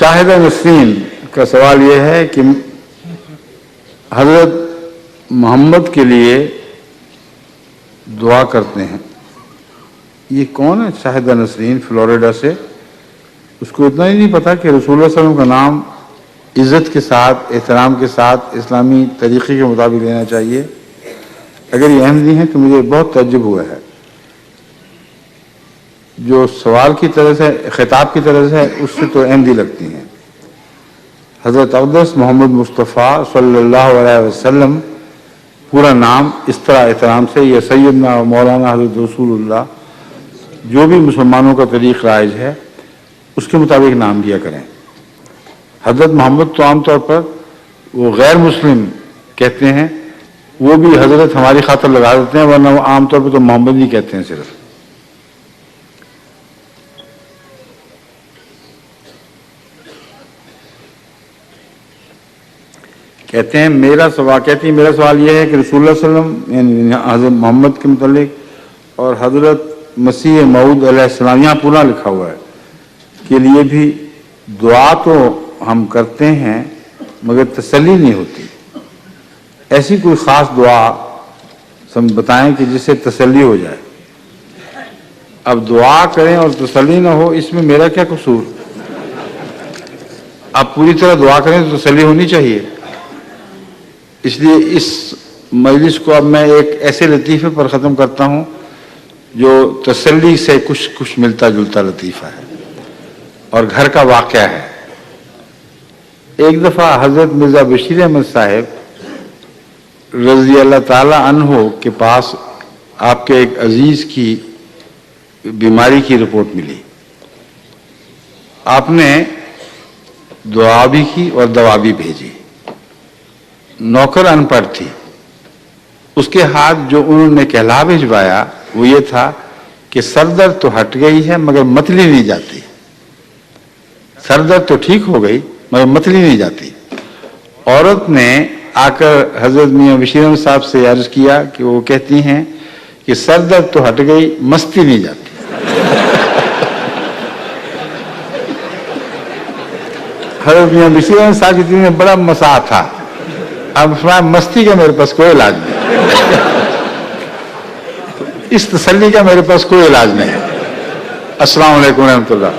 शाहिद नसरीन का सवाल यह है कि हजरत मोहम्मद के लिए दुआ करते हैं। ये कौन है शाहिद नसरीन फ्लोरिडा से? उसको इतना ही नहीं पता कि रसूलुल्लाह सल्लल्लाहु अलैहि वसल्लम का नाम इज़्ज़त के साथ, एहतराम के साथ, इस्लामी तरीक़े के मुताबिक लेना चाहिए। अगर ये अहमदी हैं तो मुझे बहुत तअज्जुब हुआ है। जो सवाल की तरह से, खिताब की तरह से है, उससे तो अहमदी लगती हैं। हज़रत अक़दस मोहम्मद मुस्तफ़ा सल्लल्लाहु अलैहि वसल्लम पूरा नाम इस तरह एहतराम से, या सैयदना मौलाना हज़रत रसूलुल्लाह, जो भी मुसलमानों का तरीक़ राइज है उसके मुताबिक नाम दिया करें। हज़रत मोहम्मद तो आमतौर पर वो गैर मुस्लिम कहते हैं, वो भी हज़रत हमारी खातर लगा देते हैं, वरना वो आमतौर पर तो मोहम्मद ही कहते हैं सिर्फ। कहती है मेरा सवाल यह है कि रसूलुल्लाह सल्लल्लाहु अलैहि वसल्लम यानी हज़रत मोहम्मद के मुतालिक और हज़रत मसीह मऊद अलैहिस्सलाम, यहाँ पूरा लिखा हुआ है, के लिए भी दुआ तो हम करते हैं मगर तसल्ली नहीं होती। ऐसी कोई ख़ास दुआ बताएं कि जिससे तसल्ली हो जाए। अब दुआ करें और तसल्ली ना हो, इसमें मेरा क्या कसूर? आप पूरी तरह दुआ करें तो तसल्ली होनी चाहिए। इसलिए इस मजलिस को अब मैं एक ऐसे लतीफ़े पर ख़त्म करता हूँ जो तसल्ली से कुछ मिलता जुलता लतीफ़ा है और घर का वाक़या है। एक दफ़ा हज़रत मिर्ज़ा बशीर अहमद साहब रज़ी अल्लाह ताला अन्हो के पास आपके एक अजीज़ की बीमारी की रिपोर्ट मिली। आपने दुआ भी की और दवा भी भेजी। नौकर अनपढ़ थी, उसके हाथ जो उन्होंने कहला भिजवाया वो ये था कि सरदर्द तो हट गई है मगर मतली नहीं जाती। सरदर्द तो ठीक हो गई मगर मतली नहीं जाती। औरत ने आकर हजरत मियाँ बशीर अहमद साहब से अर्ज किया कि वो कहती हैं कि सरदर्द तो हट गई, मस्ती नहीं जाती। हजरत मियाँ बशीर अहमद साहब की दिल में बड़ा मसा था। अब मस्ती का मेरे पास कोई इलाज नहीं, इस तसल्ली का मेरे पास कोई इलाज नहीं। अस्सलाम वालेकुम रहमतुल्लाह।